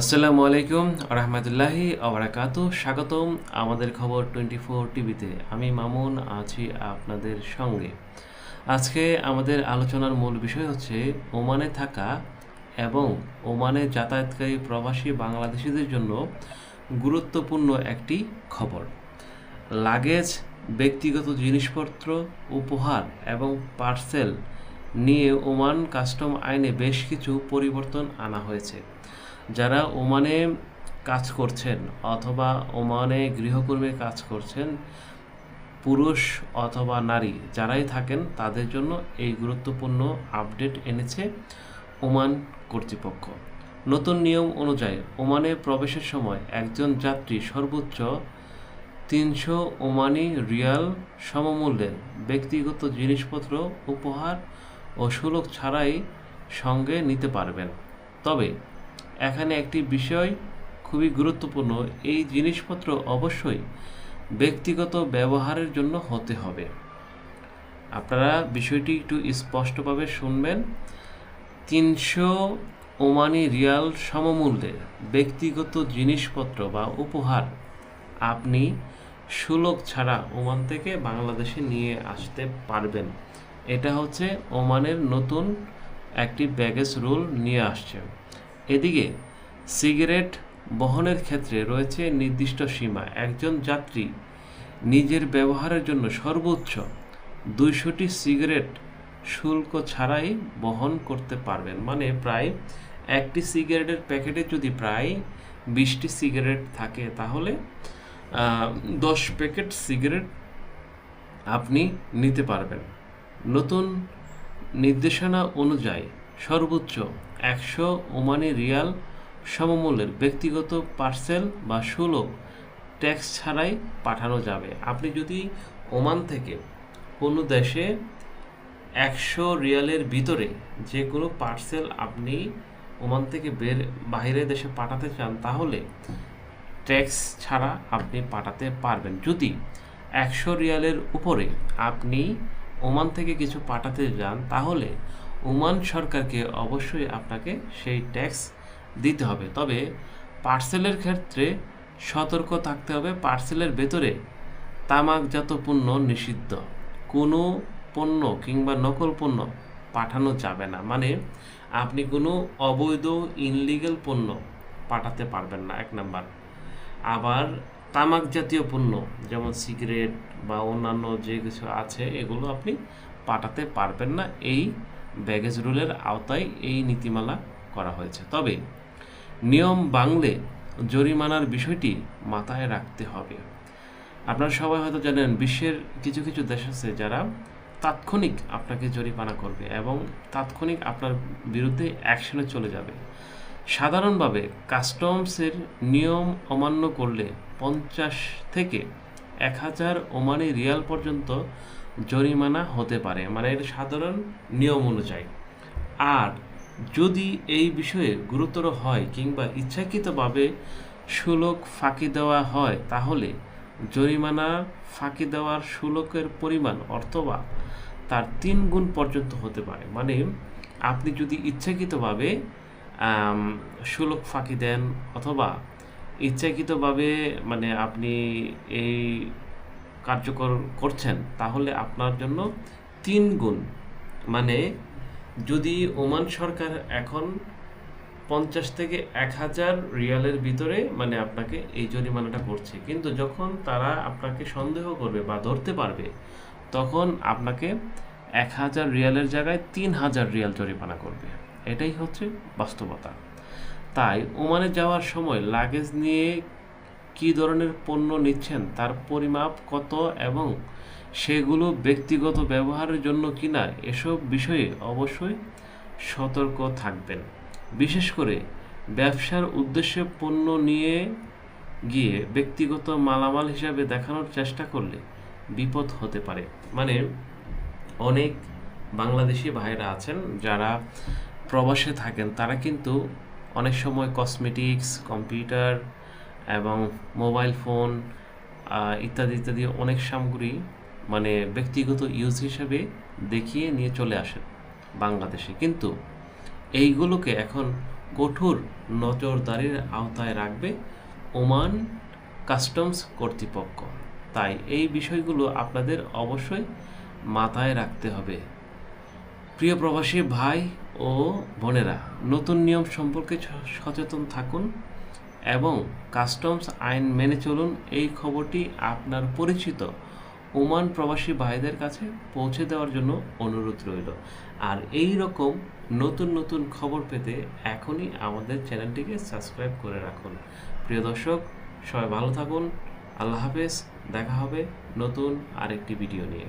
আসসালামু আলাইকুম রহমতুল্লাহি আবরাকাতু। স্বাগতম আমাদের খবর 24 টিভিতে। আমি মামুন আছি আপনাদের সঙ্গে। আজকে আমাদের আলোচনার মূল বিষয় হচ্ছে ওমানে থাকা এবং ওমানে যাতায়াতকারী প্রবাসী বাংলাদেশিদের জন্য গুরুত্বপূর্ণ একটি খবর। লাগেজ, ব্যক্তিগত জিনিসপত্র, উপহার এবং পার্সেল নিয়ে ওমান কাস্টম আইনে বেশ কিছু পরিবর্তন আনা হয়েছে। যারা ওমানে কাজ করছেন অথবা ওমানে গৃহকর্মীর কাজ করছেন, পুরুষ অথবা নারী যারাই থাকেন তাদের জন্য এই গুরুত্বপূর্ণ আপডেট এনেছে ওমান কর্তৃপক্ষ। নতুন নিয়ম অনুযায়ী ওমানে প্রবেশের সময় একজন যাত্রী সর্বোচ্চ 300 ওমানি রিয়াল সমমূল্যের ব্যক্তিগত জিনিসপত্র, উপহার ও শুল্ক ছাড়াই সঙ্গে নিতে পারবেন। তবে এখানে একটি বিষয় খুবই গুরুত্বপূর্ণ, এই জিনিসপত্র অবশ্যই ব্যক্তিগত ব্যবহারের জন্য হতে হবে। আপনারা বিষয়টি একটু স্পষ্টভাবে শুনবেন। 300 ওমানি রিয়াল সমমূল্যের ব্যক্তিগত জিনিসপত্র বা উপহার আপনি শুল্ক ছাড়া ওমান থেকে বাংলাদেশে নিয়ে আসতে পারবেন। এটা হচ্ছে ওমানের নতুন একটি ব্যাগেজ রুল নিয়ে আসছে। এদিকে সিগারেট বহনের ক্ষেত্রে রয়েছে নির্দিষ্ট সীমা। একজন যাত্রী নিজের ব্যবহারের জন্য সর্বোচ্চ 200টি সিগারেট শুল্ক ছাড়াই বহন করতে পারবেন। মানে প্রায় একটি সিগারেটের প্যাকেটে যদি প্রায় 20টি সিগারেট থাকে তাহলে 10 প্যাকেট সিগারেট আপনি নিতে পারবেন। নতুন নির্দেশনা অনুযায়ী সর্বোচ্চ 100 ওমানি রিয়াল সমমূল্যের ব্যক্তিগত পার্সেল বা শুল্ক ট্যাক্স ছাড়াই পাঠানো যাবে। আপনি যদি ওমান থেকে কোনো দেশে 100 রিয়ালের ভিতরে যে কোনো পার্সেল আপনি ওমান থেকে বাইরের দেশে পাঠাতে চান তাহলে ট্যাক্স ছাড়া আপনি পাঠাতে পারবেন। যদি 100 রিয়ালের উপরে আপনি ওমান থেকে কিছু পাঠাতে যান তাহলে ওমান সরকারকে অবশ্যই আপনাকে সেই ট্যাক্স দিতে হবে। তবে পার্সেলের ক্ষেত্রে সতর্ক থাকতে হবে। পার্সেলের ভেতরে তামাকজাত পণ্য নিষিদ্ধ। কোনো পণ্য কিংবা নকল পণ্য পাঠানো যাবে না। মানে আপনি কোনো অবৈধ ইনলিগ্যাল পণ্য পাঠাতে পারবেন না, 1 নাম্বার। আবার তামাক জাতীয় পণ্য যেমন সিগারেট বা অন্যান্য যে কিছু আছে এগুলো আপনি পাঠাতে পারবেন না। এই ব্যাগেজ রুলের আওতায় এই নীতিমালা করা হয়েছে। তবে নিয়ম ভাঙলে জরিমানার বিষয়টি মাথায় রাখতে হবে। আপনারা সবাই হয়তো জানেন বিশ্বের কিছু কিছু দেশ আছে যারা তাৎক্ষণিক আপনাকে জরিমানা করবে এবং তাৎক্ষণিক আপনার বিরুদ্ধে অ্যাকশনে চলে যাবে। সাধারণভাবে কাস্টমসের নিয়ম অমান্য করলে 50 থেকে 1000 ওমানি রিয়াল পর্যন্ত জরিমানা হতে পারে। মানে এটা সাধারণ নিয়ম অনুযায়ী। আর যদি এই বিষয়ে গুরুতর হয় কিংবা ইচ্ছাকৃতভাবে শুল্ক ফাঁকি দেওয়া হয় তাহলে জরিমানা ফাঁকি দেওয়ার শুল্কের পরিমাণ অথবা তার 3 গুণ পর্যন্ত হতে পারে। মানে আপনি যদি ইচ্ছাকৃতভাবে শুল্ক ফাঁকি দেন অথবা ইচ্ছাকৃতভাবে মানে আপনি এই কার্যকর করছেন তাহলে আপনার জন্য 3 গুণ। মানে যদি ওমান সরকার এখন 50 থেকে 1000 রিয়ালের ভিতরে মানে আপনাকে এই জরিমানাটা করছে, কিন্তু যখন তারা আপনাকে সন্দেহ করবে বা ধরতে পারবে তখন আপনাকে 1000 রিয়ালের জায়গায় 3000 রিয়াল জরিমানা করবে। এটাই হচ্ছে বাস্তবতা। তাই ওমানে যাওয়ার সময় লাগেজ নিয়ে কী ধরনের পণ্য নিচ্ছেন তার পরিমাপ কত এবং সেগুলো ব্যক্তিগত ব্যবহারের জন্য কিনা এসব বিষয়ে অবশ্যই সতর্ক থাকবেন। বিশেষ করে ব্যবসার উদ্দেশ্যে পণ্য নিয়ে গিয়ে ব্যক্তিগত মালামাল হিসাবে দেখানোর চেষ্টা করলে বিপদ হতে পারে। মানে অনেক বাংলাদেশি ভাইরা আছেন যারা প্রবাসে থাকেন, তারা কিন্তু অনেক সময় কসমেটিক্স, কম্পিউটার এবং মোবাইল ফোন ইত্যাদি ইত্যাদি অনেক সামগ্রী মানে ব্যক্তিগত ইউজ হিসাবে দেখিয়ে নিয়ে চলে আসেন বাংলাদেশে। কিন্তু এইগুলোকে এখন কঠোর নজরদারির আওতায় রাখবে ওমান কাস্টমস কর্তৃপক্ষ। তাই এই বিষয়গুলো আপনাদের অবশ্যই মাথায় রাখতে হবে। প্রিয় প্রবাসী ভাই ও বোনেরা, নতুন নিয়ম সম্পর্কে সচেতন থাকুন এবং কাস্টমস আইন মেনে চলুন। এই খবরটি আপনার পরিচিত ওমান প্রবাসী ভাইদের কাছে পৌঁছে দেওয়ার জন্য অনুরোধ রইল। আর এই রকম নতুন নতুন খবর পেতে এখনই আমাদের চ্যানেলটিকে সাবস্ক্রাইব করে রাখুন। প্রিয় দর্শক, সবাই ভালো থাকুন। আল্লাহ হাফেজ। দেখা হবে নতুন আরেকটি ভিডিও নিয়ে।